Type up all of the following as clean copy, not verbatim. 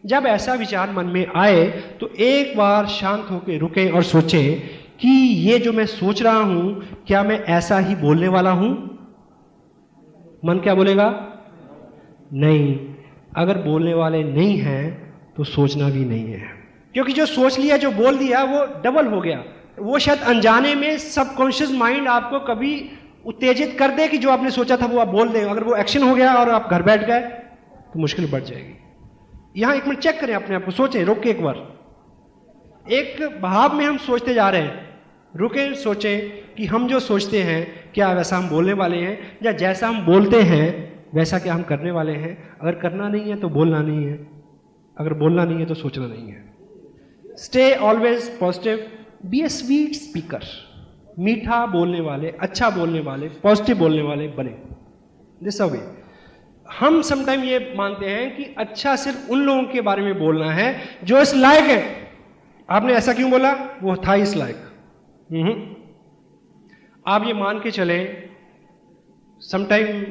जब ऐसा विचार मन में आए तो एक बार शांत होकर रुकें और सोचें कि ये जो मैं सोच रहा हूं, क्या मैं ऐसा ही बोलने वाला हूं? मन क्या बोलेगा? नहीं। अगर बोलने वाले नहीं हैं तो सोचना भी नहीं है, क्योंकि जो सोच लिया, जो बोल दिया, वो डबल हो गया। वो शायद अनजाने में सबकॉन्शियस माइंड आपको कभी उत्तेजित कर दे कि जो आपने सोचा था वो आप बोल दें। अगर वो एक्शन हो गया और आप घर बैठ गए तो मुश्किल बढ़ जाएगी। यहां एक मिनट चेक करें अपने आप को, सोचें, रोक के एक बार। एक भाव में हम सोचते जा रहे हैं, रुके, सोचें कि हम जो सोचते हैं क्या वैसा हम बोलने वाले हैं, या जैसा हम बोलते हैं वैसा क्या हम करने वाले हैं। अगर करना नहीं है तो बोलना नहीं है, अगर बोलना नहीं है तो सोचना नहीं है। Stay always positive, be a sweet speaker. मीठा बोलने वाले, अच्छा बोलने वाले, पॉजिटिव बोलने वाले बने। दिस वे हम समटाइम ये मानते हैं कि अच्छा सिर्फ उन लोगों के बारे में बोलना है जो इस लायक है। आपने ऐसा क्यों बोला? वो था इस लायक। आप ये मान के चलें, समटाइम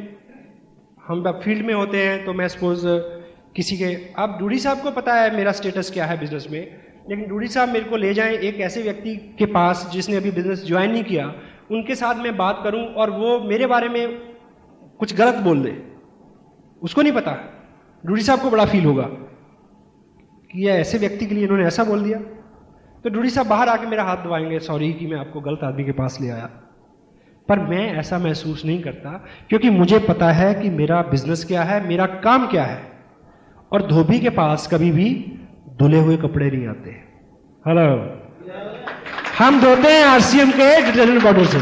हम फील्ड में होते हैं तो मैं सपोज किसी के, आप डूडी साहब को पता है मेरा स्टेटस क्या है बिजनेस में, लेकिन डूडी साहब मेरे को ले जाएं एक ऐसे व्यक्ति के पास जिसने अभी बिजनेस ज्वाइन नहीं किया, उनके साथ मैं बात करूं और वो मेरे बारे में कुछ गलत बोल दे, उसको नहीं पता, डूडी साहब को बड़ा फील होगा कि ये ऐसे व्यक्ति के लिए इन्होंने ऐसा बोल दिया। तो डूडी साहब बाहर आके मेरा हाथ दबाएंगे, सॉरी कि मैं आपको गलत आदमी के पास ले आया। पर मैं ऐसा महसूस नहीं करता, क्योंकि मुझे पता है कि मेरा बिजनेस क्या है, मेरा काम क्या है। और धोबी के पास कभी भी धुले हुए कपड़े नहीं आते। हेलो, हम धोते हैं आरसीएम के डिटर्जेंट पाउडर से।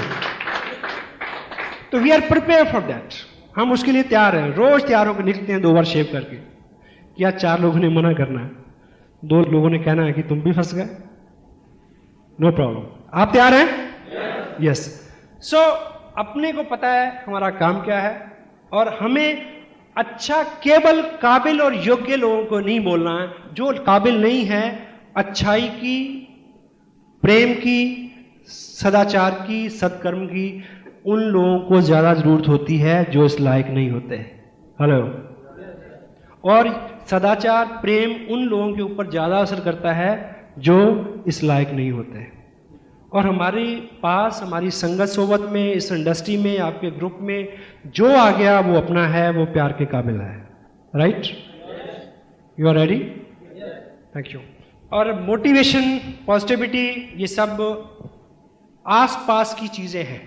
तो we are prepare for that, हम उसके लिए तैयार हैं। रोज तैयार होकर निकलते हैं 2 बार शेव करके। क्या 4 लोगों ने मना करना है, 2 लोगों ने कहना है कि तुम भी फंस गए, नो प्रॉब्लम। आप तैयार हैं? यस। सो अपने को पता है हमारा काम क्या है, और हमें अच्छा केवल काबिल और योग्य लोगों को नहीं बोलना है। जो काबिल नहीं है अच्छाई की, प्रेम की, सदाचार की, सत्कर्म की, उन लोगों को ज्यादा जरूरत होती है जो इस लायक नहीं होते। हेलो। और सदाचार, प्रेम उन लोगों के ऊपर ज्यादा असर करता है जो इस लायक नहीं होते। और हमारे पास, हमारी संगत सोबत में, इस इंडस्ट्री में, आपके ग्रुप में जो आ गया वो अपना है, वो प्यार के काबिल है। Right? You are ready? Thank you. और मोटिवेशन, पॉजिटिविटी, ये सब आसपास की चीजें हैं,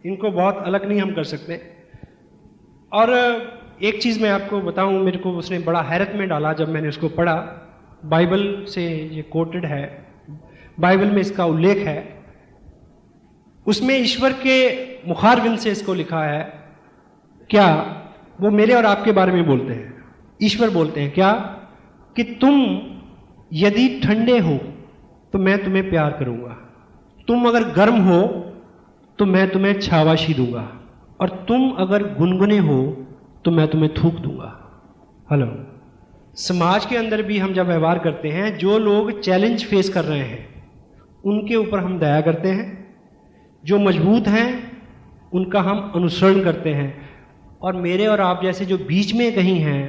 इनको बहुत अलग नहीं हम कर सकते। और एक चीज मैं आपको बताऊं, मेरे को उसने बड़ा हैरत में डाला जब मैंने उसको पढ़ा। बाइबल से ये कोटेड है, बाइबल में इसका उल्लेख है। उसमें ईश्वर के मुखारबिन से इसको लिखा है। क्या वो मेरे और आपके बारे में बोलते हैं? ईश्वर बोलते हैं क्या? कि तुम यदि ठंडे हो तो मैं तुम्हें प्यार करूंगा, तुम अगर गर्म हो तो मैं तुम्हें छावाशी दूंगा, और तुम अगर गुनगुने हो तो मैं तुम्हें थूक दूंगा। हेलो। समाज के अंदर भी हम जब व्यवहार करते हैं, जो लोग चैलेंज फेस कर रहे हैं उनके ऊपर हम दया करते हैं, जो मजबूत हैं उनका हम अनुसरण करते हैं, और मेरे और आप जैसे जो बीच में कहीं हैं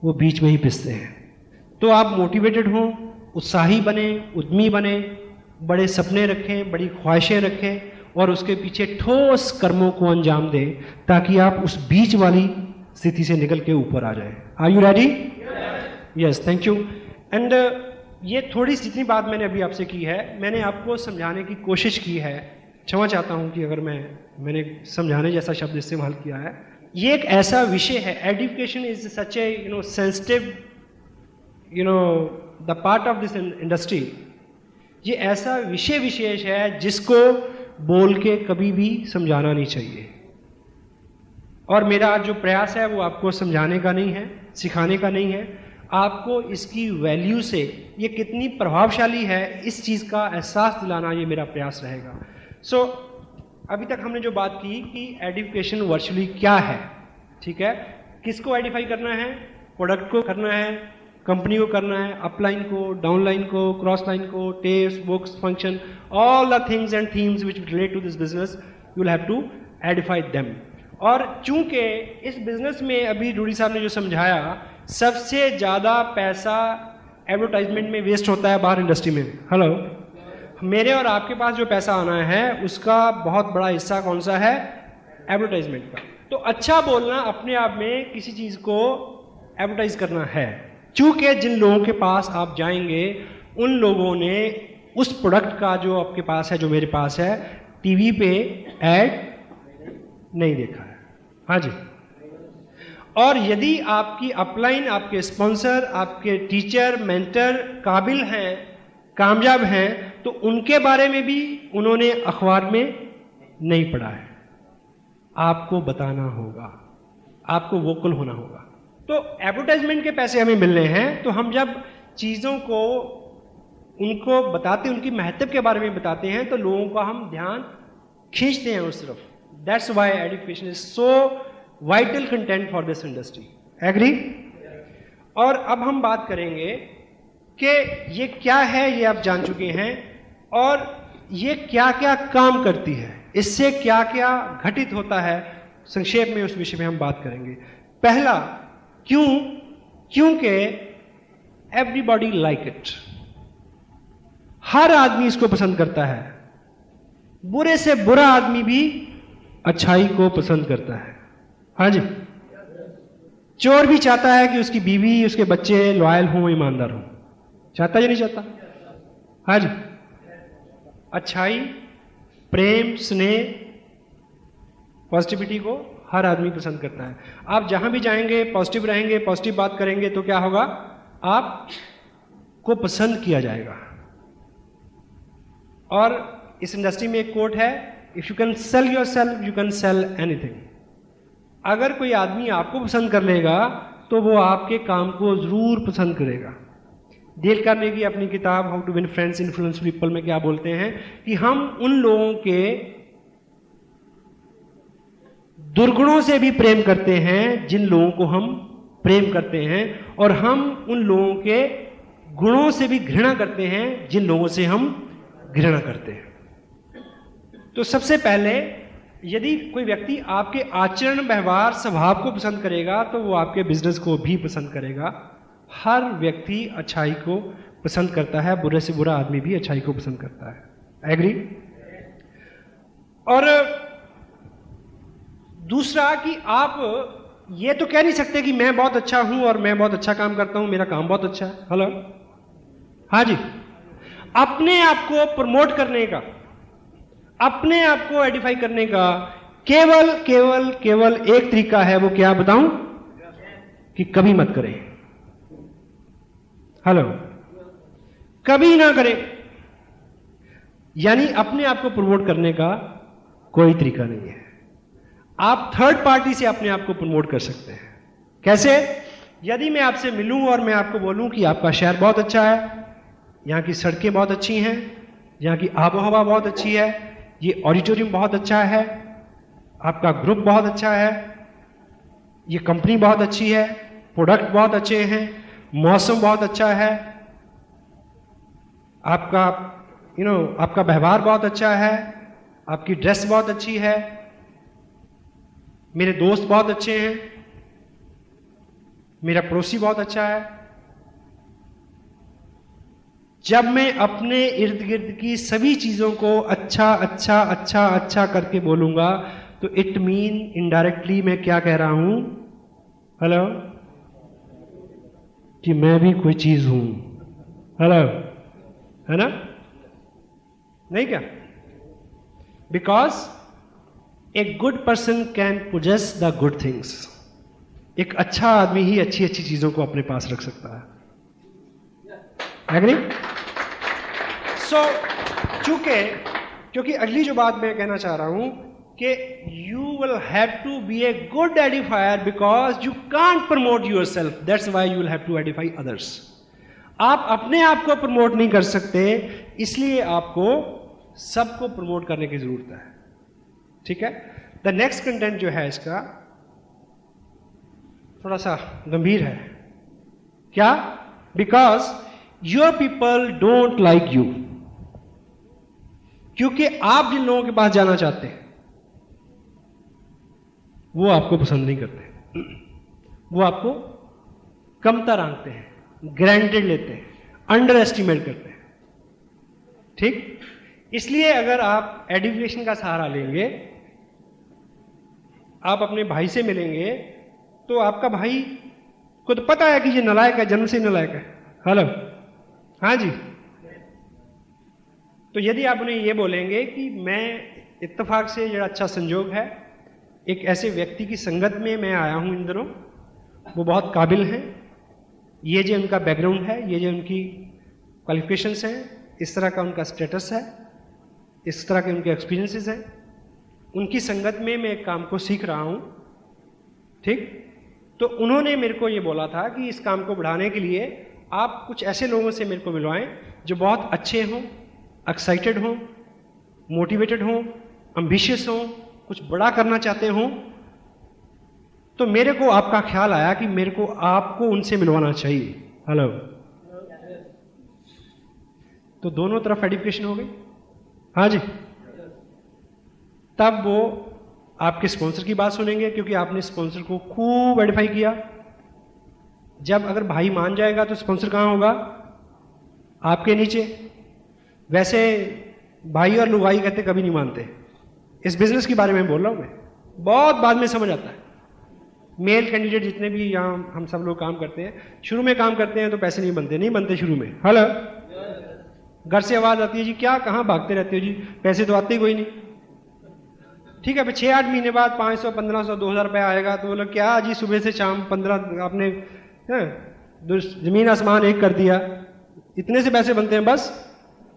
वो बीच में ही पिसते हैं। तो आप मोटिवेटेड हों, उत्साही बने, उद्यमी बने, बड़े सपने रखें, बड़ी ख्वाहिशें रखें, और उसके पीछे ठोस कर्मों को अंजाम दें, ताकि आप उस बीच वाली स्थिति से निकल के ऊपर आ जाएं। Are you ready? Yes, thank you. And ये थोड़ी सी जितनी बात मैंने अभी आपसे की है, मैंने आपको समझाने की कोशिश की है। क्षमा चाहता हूं कि अगर मैंने समझाने जैसा शब्द इस्तेमाल किया है। ये एक ऐसा विषय है, education is such A sensitive the part of this industry. ये ऐसा विषय विशेष है जिसको बोल के कभी भी समझाना नहीं चाहिए। और मेरा आज जो प्रयास है वो आपको समझाने का नहीं है, सिखाने का नहीं है, आपको इसकी वैल्यू से ये कितनी प्रभावशाली है इस चीज़ का एहसास दिलाना, ये मेरा प्रयास रहेगा। सो अभी तक हमने जो बात की कि एडिफिकेशन वर्चुअली क्या है, ठीक है? किसको एडिफाई करना है? प्रोडक्ट को करना है, कंपनी को करना है, अपलाइन को, डाउनलाइन को, क्रॉस लाइन को, test, books, function, all the things and themes which relate to this business, you will have to edify them. और चूंकि इस बिजनेस में अभी डूडी साहब ने जो समझाया सबसे ज्यादा पैसा एडवर्टाइजमेंट में वेस्ट होता है बाहर इंडस्ट्री में। हेलो, मेरे और आपके पास जो पैसा आना है उसका बहुत बड़ा हिस्सा कौन सा है? एडवर्टाइजमेंट का। तो अच्छा बोलना अपने आप में किसी चीज को एडवर्टाइज करना है। चूंकि जिन लोगों के पास आप जाएंगे उन लोगों ने उस प्रोडक्ट का जो आपके पास है, जो मेरे पास है, टीवी पे ऐड नहीं देखा है। हाँ जी। और यदि आपकी अपलाइन, आपके स्पॉन्सर, आपके टीचर, मेंटर काबिल हैं, कामयाब हैं, तो उनके बारे में भी उन्होंने अखबार में नहीं पढ़ा है। आपको बताना होगा, आपको वोकल होना होगा। तो एडवर्टाइजमेंट के पैसे हमें मिल रहे हैं, तो हम जब चीज़ों को उनको बताते, उनकी महत्व के बारे में बताते हैं, तो लोगों का हम ध्यान खींचते हैं उस तरफ। That's why education is so vital content for this industry. Agree? और अब हम बात करेंगे कि ये क्या है, ये आप जान चुके हैं, और ये क्या क्या काम करती है, इससे क्या क्या घटित होता है, संक्षेप में उस विषय में हम बात करेंगे। पहला, क्योंकि एवरीबॉडी लाइक इट, हर आदमी इसको पसंद करता है। बुरे से बुरा आदमी भी अच्छाई को पसंद करता है। हाँ जी। चोर भी चाहता है कि उसकी बीवी, उसके बच्चे लॉयल हों, ईमानदार हों। चाहता या नहीं चाहता? हाँ जी। अच्छाई, प्रेम, स्नेह, पॉजिटिविटी को हर आदमी पसंद करता है। आप जहां भी जाएंगे पॉजिटिव रहेंगे, पॉजिटिव बात करेंगे, तो क्या होगा? आपको पसंद किया जाएगा। और इस इंडस्ट्री में एक कोट है, if you can sell your self you can sell anything. अगर कोई आदमी आपको पसंद कर लेगा तो वो आपके काम को जरूर पसंद करेगा। डेल कार्नेगी अपनी किताब how to win friends influence people में क्या बोलते हैं कि हम उन लोगों के दुर्गुणों से भी प्रेम करते हैं जिन लोगों को हम प्रेम करते हैं, और हम उन लोगों के गुणों से भी घृणा करते हैं जिन लोगों से हम घृणा करते हैं। तो सबसे पहले, यदि कोई व्यक्ति आपके आचरण, व्यवहार, स्वभाव को पसंद करेगा तो वो आपके बिजनेस को भी पसंद करेगा। हर व्यक्ति अच्छाई को पसंद करता है, बुरे से बुरा आदमी भी अच्छाई को पसंद करता है। एग्री? और दूसरा कि आप ये तो कह नहीं सकते कि मैं बहुत अच्छा हूं और मैं बहुत अच्छा काम करता हूं, मेरा काम बहुत अच्छा है। हेलो, हाँ जी। अपने आप को प्रमोट करने का, अपने आप को एडिफाई करने का केवल केवल केवल एक तरीका है, वो क्या बताऊं? कि कभी मत करें। हेलो, कभी ना करें। यानी अपने आप को प्रमोट करने का कोई तरीका नहीं है। आप थर्ड पार्टी से अपने आप को प्रमोट कर सकते हैं। कैसे? यदि मैं आपसे मिलूं और मैं आपको बोलूं कि आपका शहर बहुत अच्छा है, यहां की सड़कें बहुत अच्छी हैं, यहां की आबो हवा बहुत अच्छी है, ये ऑडिटोरियम बहुत अच्छा है, आपका ग्रुप बहुत अच्छा है, ये कंपनी बहुत अच्छी है, प्रोडक्ट बहुत अच्छे हैं, मौसम बहुत अच्छा है, आपका आपका व्यवहार बहुत अच्छा है, आपकी ड्रेस बहुत अच्छी है, मेरे दोस्त बहुत अच्छे हैं, मेरा पड़ोसी बहुत अच्छा है। जब मैं अपने इर्द गिर्द की सभी चीजों को अच्छा अच्छा अच्छा अच्छा करके बोलूंगा तो इट मीन इनडायरेक्टली मैं क्या कह रहा हूं? हेलो, कि मैं भी कोई चीज हूं। हेलो, है ना? नहीं क्या? Because a good person can possess the good things. एक अच्छा आदमी ही अच्छी अच्छी चीजों को अपने पास रख सकता है। एग्री? सो क्योंकि अगली जो बात मैं कहना चाह रहा हूं कि you will have to be a good edifier because you can't promote yourself, that's why you will have to edify others. आप अपने आप को प्रमोट नहीं कर सकते, इसलिए आपको सबको प्रमोट करने की जरूरत है। ठीक है? द नेक्स्ट कंटेंट जो है इसका थोड़ा सा गंभीर है। क्या? Because your people don't like you. क्योंकि आप जिन लोगों के पास जाना चाहते हैं वो आपको पसंद नहीं करते, वो आपको कमतर आंकते हैं, ग्रांटेड लेते हैं, अंडर एस्टिमेट करते हैं। ठीक, इसलिए अगर आप एजुकेशन का सहारा लेंगे, आप अपने भाई से मिलेंगे, तो आपका भाई को तो पता है कि ये नालायक है, जन्म से नालायक है। हेलो, हाँ जी। तो यदि आप उन्हें ये बोलेंगे कि मैं इत्तेफाक से, जो अच्छा संजोग है, एक ऐसे व्यक्ति की संगत में मैं आया हूं इन दिनों, वो बहुत काबिल हैं, ये जो उनका बैकग्राउंड है, ये जो उनकी क्वालिफिकेशंस हैं, इस तरह का उनका स्टेटस है, इस तरह के उनके एक्सपीरियंसेस हैं, उनकी संगत में मैं एक काम को सीख रहा हूं। ठीक, तो उन्होंने मेरे को ये बोला था कि इस काम को बढ़ाने के लिए आप कुछ ऐसे लोगों से मेरे को मिलवाएं जो बहुत अच्छे हों, एक्साइटेड हों, मोटिवेटेड हों, एम्बिशियस हों, कुछ बड़ा करना चाहते हों। तो मेरे को आपका ख्याल आया कि मेरे को आपको उनसे मिलवाना चाहिए। हेलो, तो दोनों तरफ एडिफिकेशन हो गई। हाँ जी। तब वो आपके स्पॉन्सर की बात सुनेंगे, क्योंकि आपने स्पॉन्सर को खूब एडिफाई किया। जब अगर भाई मान जाएगा तो स्पॉन्सर कहां होगा? आपके नीचे। वैसे भाई और लुगाई कहते कभी नहीं मानते। इस बिजनेस के बारे में बोल रहा हूं मैं, बहुत बाद में समझ आता है। मेल कैंडिडेट जितने भी यहां हम सब लोग काम करते हैं, शुरू में काम करते हैं तो पैसे नहीं बनते शुरू में। हेलो, घर से आवाज आती है, जी क्या कहां भागते रहते हो जी, पैसे तो आते ही कोई नहीं। ठीक है, 6-8 महीने बाद 500, 1500, 2000 रुपया आएगा तो बोलो क्या जी, सुबह से शाम 15 आपने जमीन आसमान एक कर दिया, इतने से पैसे बनते हैं बस।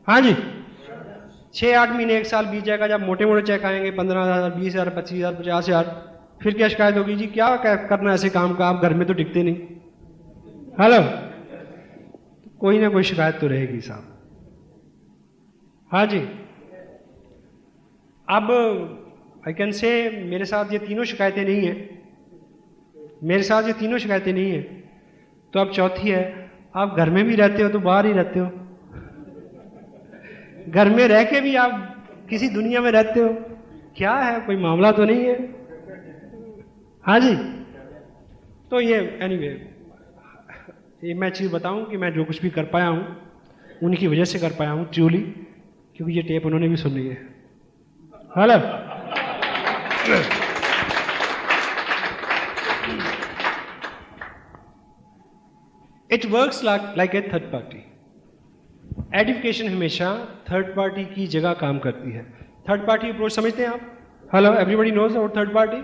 हाँ जी, 6-8 महीने, 1 साल बीत जाएगा, जब मोटे मोटे चेक आएंगे 15,000, 20,000, 25,000, 50,000, फिर क्या शिकायत होगी, जी क्या करना ऐसे काम का, आप घर में तो टिकते नहीं। हेलो, कोई ना कोई शिकायत तो रहेगी साहब। हाँ जी। अब आई कैन से मेरे साथ ये तीनों शिकायतें नहीं है, मेरे साथ ये तीनों शिकायतें नहीं है। तो अब चौथी है, आप घर में भी रहते हो तो बाहर ही रहते हो, घर में रह के भी आप किसी दुनिया में रहते हो, क्या है, कोई मामला तो नहीं है। हाँ जी। तो ये एनीवे, ये मैं चीज बताऊं कि मैं जो कुछ भी कर पाया हूं उनकी वजह से कर पाया हूं ट्रूली, क्योंकि ये टेप उन्होंने भी सुनी है। Hello, it works like a third party. Edification हमेशा थर्ड पार्टी की जगह काम करती है। थर्ड पार्टी अप्रोच समझते हैं आप? Hello, everybody knows about third party.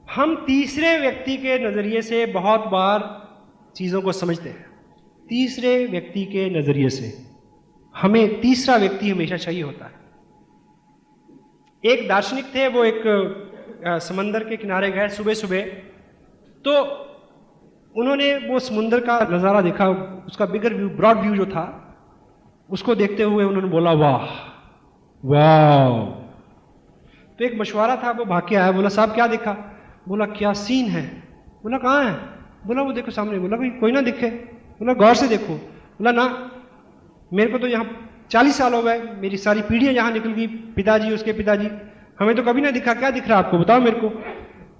हम तीसरे व्यक्ति के नजरिए से बहुत बार चीजों को समझते हैं। तीसरे व्यक्ति के नजरिए से हमें तीसरा व्यक्ति हमेशा चाहिए होता है। एक दार्शनिक थे, वो एक समंदर के किनारे गए सुबह सुबह, तो उन्होंने वो समुद्र का नजारा देखा, उसका बिगर व्यू, ब्रॉड व्यू जो था, उसको देखते हुए उन्होंने बोला वाह वाह। तो एक मशवरा था, वो भाग के आया, बोला साहब क्या देखा? बोला क्या सीन है? बोला कहाँ है? बोला वो देखो सामने। बोला कोई ना दिखे। बोला गौर से देखो। बोला ना, मेरे को तो यहाँ 40 साल हो गए, मेरी सारी पीढ़ियां यहाँ निकल गई, पिताजी उसके पिताजी, हमें तो कभी ना दिखा। क्या दिख रहा है आपको, बताओ मेरे को।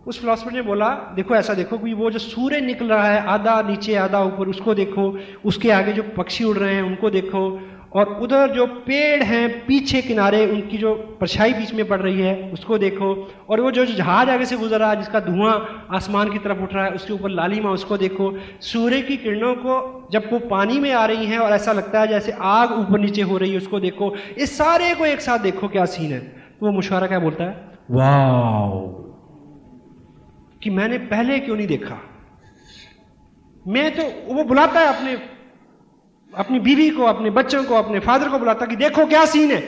उस फिलोसफर ने बोला देखो ऐसा देखो कि वो जो सूर्य निकल रहा है, आधा नीचे आधा ऊपर, उसको देखो, उसके आगे जो पक्षी उड़ रहे हैं उनको देखो, और उधर जो पेड़ हैं पीछे किनारे, उनकी जो परछाई बीच में पड़ रही है उसको देखो, और वो जो जहाज आगे से गुजर रहा है जिसका धुआं आसमान की तरफ उठ रहा है, उसके ऊपर लालिमा, उसको देखो। सूर्य की किरणों को जब वो पानी में आ रही हैं और ऐसा लगता है जैसे आग ऊपर नीचे हो रही है, उसको देखो। इस सारे को एक साथ देखो, क्या सीन है। तो वो मशवरा क्या बोलता है? वाओ, कि मैंने पहले क्यों नहीं देखा। मैं तो, वो बुलाता है अपनी बीवी को, अपने बच्चों को, अपने फादर को बुलाता कि देखो क्या सीन है,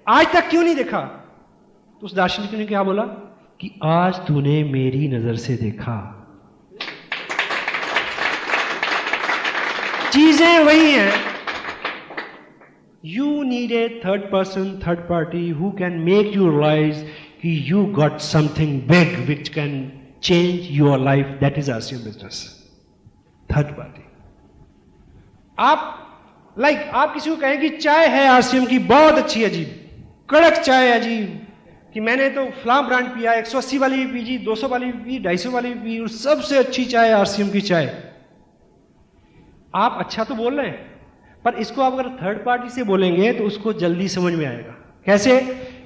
आज तक क्यों नहीं देखा। तो उस दार्शनिक ने क्या बोला कि आज तूने मेरी नजर से देखा। चीजें वही हैं। You need a third person, third party who can make you realise कि you got something big which can change your life. That is RCM business, third party. आप आप किसी को कहें कि चाय है आरसीएम की, बहुत अच्छी है जी, कड़क चाय है जी, कि मैंने तो फलां ब्रांड पिया, 180 वाली भी पी जी, 200 वाली भी पी, 250 वाली भी पी, और सबसे अच्छी चाय आरसीएम की चाय। आप अच्छा तो बोल रहे हैं, पर इसको आप अगर थर्ड पार्टी से बोलेंगे तो उसको जल्दी समझ में आएगा। कैसे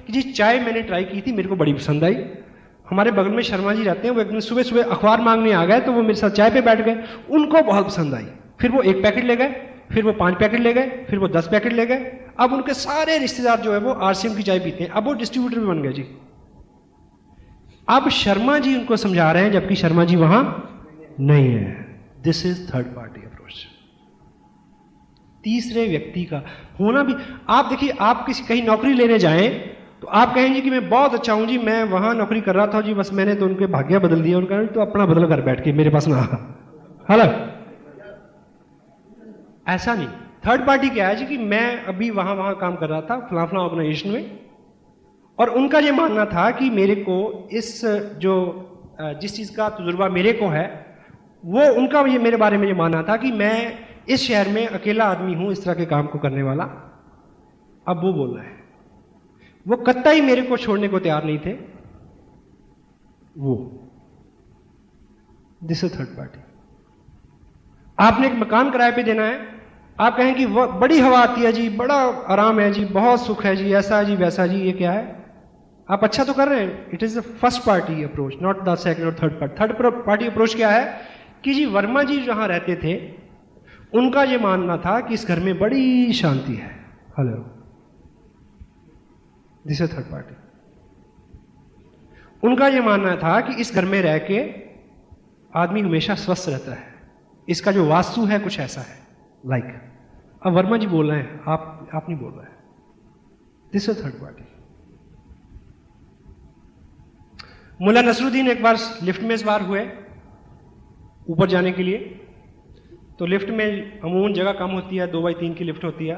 कि जी चाय मैंने ट्राई की थी, मेरे को बड़ी पसंद आई। हमारे बगल में शर्मा जी रहते हैं, वो एक दिन सुबह सुबह अखबार मांगने आ गए, तो वो मेरे साथ चाय पे बैठ गए, उनको बहुत पसंद आई। फिर वो 1 पैकेट ले गए, फिर वो 5 पैकेट ले गए, फिर वो 10 पैकेट ले गए। अब उनके सारे रिश्तेदार जो है वो आरसीएम की चाय पीते हैं, अब वो डिस्ट्रीब्यूटर भी बन गए जी। अब शर्मा जी उनको समझा रहे हैं, जबकि शर्मा जी वहां नहीं है। This is third party approach. तीसरे व्यक्ति का होना भी, आप देखिए, आप किसी कहीं नौकरी लेने जाएं तो आप कहेंगे कि मैं बहुत अच्छा हूं जी, मैं वहां नौकरी कर रहा था जी, बस मैंने तो उनके भाग्य बदल दिया। उनका तो अपना बदल कर बैठ के मेरे पास ना आ। हेलो, ऐसा नहीं। थर्ड पार्टी क्या है जी कि मैं अभी वहां काम कर रहा था फला फला ऑर्गेनाइजेशन में, और उनका ये मानना था कि मेरे को इस जो जिस चीज का तजुर्बा मेरे को है, वो उनका ये मेरे बारे में ये मानना था कि मैं इस शहर में अकेला आदमी हूं इस तरह के काम को करने वाला। अब वो बोल रहे हैं, वो कतई मेरे को छोड़ने को तैयार नहीं थे। वो दिस इज थर्ड पार्टी। आपने एक मकान किराए पे देना है, आप कहें कि वो बड़ी हवा आती है जी, बड़ा आराम है जी, बहुत सुख है जी, ऐसा है जी, वैसा जी। ये क्या है? आप अच्छा तो कर रहे हैं। It is the first party approach, not the second और third party. Third party approach क्या है कि जी वर्मा जी जहां रहते थे, उनका यह मानना था कि इस घर में बड़ी शांति है। Hello, this is third party. उनका यह मानना था कि इस घर में रह के आदमी हमेशा स्वस्थ रहता है, इसका जो वास्तु है कुछ ऐसा है लाइक। अब वर्मा जी बोल रहे हैं, आप नहीं बोल रहे हैं। This is third party. Mulla Nasruddin एक बार लिफ्ट में सवार हुए ऊपर जाने के लिए, तो लिफ्ट में अमूमन जगह कम होती है, 2x3 की लिफ्ट होती है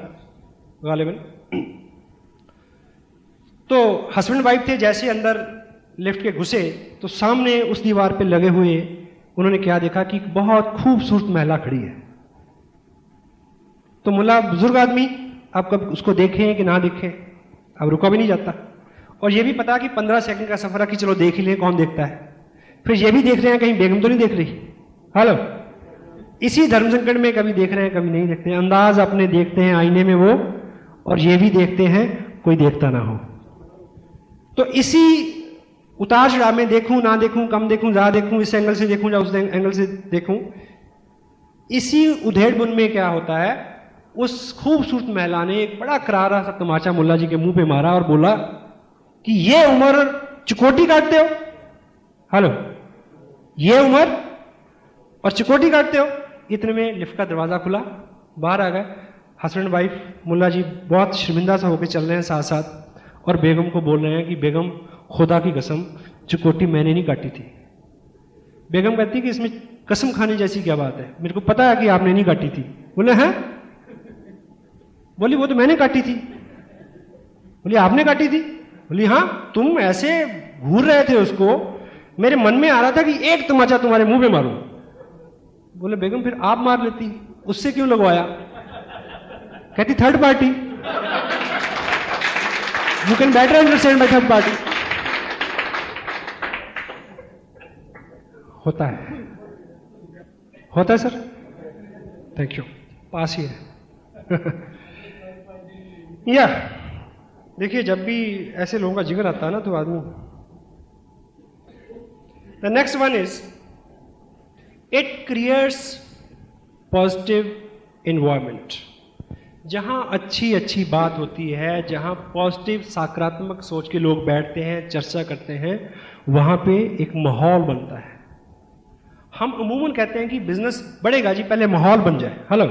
गालिबन। तो हस्बैंड वाइफ थे, जैसे अंदर लिफ्ट के घुसे तो सामने उस दीवार पे लगे हुए उन्होंने क्या देखा कि बहुत खूबसूरत महिला खड़ी है। तो मुल्ला बुजुर्ग आदमी, आप कब उसको देखें कि ना देखें, अब रुका भी नहीं जाता, और ये भी पता कि 15 सेकंड का सफर है कि चलो देख ही ले, कौन देखता है। फिर ये भी देख रहे हैं कहीं बेगम तो नहीं देख रही। हेलो, इसी धर्म संकट में कभी देख रहे हैं कभी नहीं देखते हैं, अंदाज अपने देखते हैं आईने में वो, और ये भी देखते हैं कोई देखता ना हो। तो इसी उतार चढ़ाव में देखूं ना देखूं, कम देखूं ज्यादा देखूं, इस एंगल से देखूं या उस एंगल से देखूं, इसी उधेड़ बुन में क्या होता है, उस खूबसूरत महिला ने एक बड़ा करारा सा तमाचा मुल्ला जी के मुंह पे मारा और बोला कि ये उम्र चिकोटी काटते हो। हेलो, ये उम्र और चिकोटी काटते हो। इतने में लिफ्ट का दरवाजा खुला, बाहर आ गए हस्बैंड वाइफ। मुल्ला जी बहुत शर्मिंदा सा होकर चल रहे हैं साथ साथ, और बेगम को बोल रहे हैं कि बेगम खुदा की कसम चिकोटी मैंने नहीं काटी थी। बेगम कहती कि इसमें कसम खाने जैसी क्या बात है, मेरे को पता है कि आपने नहीं काटी थी। बोले हैं? बोली वो तो मैंने काटी थी। बोली आपने काटी थी? बोली हाँ, तुम ऐसे घूर रहे थे उसको, मेरे मन में आ रहा था कि एक तमाचा तुम्हारे मुंह पे मारूं। बोले बेगम फिर आप मार लेती, उससे क्यों लगवाया? कहती third party, you can better understand by third party. होता है, होता है सर, थैंक यू, पास ही है। या देखिए, जब भी ऐसे लोगों का जिक्र आता है ना तो आदमी। The next one is it creates positive environment. जहां अच्छी अच्छी बात होती है, जहां पॉजिटिव सकारात्मक सोच के लोग बैठते हैं, चर्चा करते हैं, वहां पे एक माहौल बनता है। हम अमूमन कहते हैं कि बिजनेस बढ़ेगा जी, पहले माहौल बन जाए। हेलो,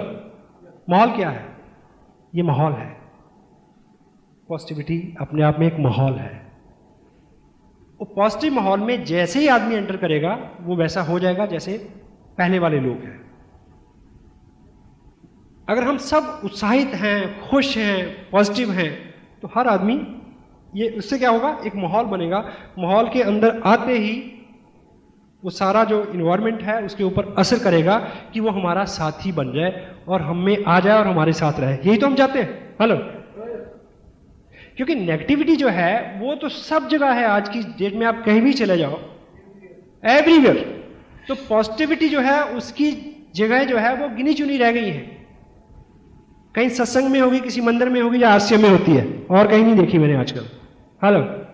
माहौल क्या है? ये माहौल है। पॉजिटिविटी अपने आप में एक माहौल है। वो पॉजिटिव माहौल में जैसे ही आदमी एंटर करेगा वो वैसा हो जाएगा जैसे पहले वाले लोग हैं। अगर हम सब उत्साहित हैं, खुश हैं, पॉजिटिव हैं, तो हर आदमी, ये उससे क्या होगा, एक माहौल बनेगा। माहौल के अंदर आते ही वो सारा जो इन्वायरमेंट है उसके ऊपर असर करेगा कि वो हमारा साथी बन जाए और हम में आ जाए और हमारे साथ रहे। यही तो हम चाहते हैं। हेलो, क्योंकि नेगेटिविटी जो है वो तो सब जगह है। आज की डेट में आप कहीं भी चले जाओ, एवरीवेयर। तो पॉजिटिविटी जो है उसकी जगह जो है वो गिनी चुनी रह गई हैं। कहीं सत्संग में होगी, किसी मंदिर में होगी, या आश्रम में होती है, और कहीं नहीं देखी मैंने आजकल। हेलो।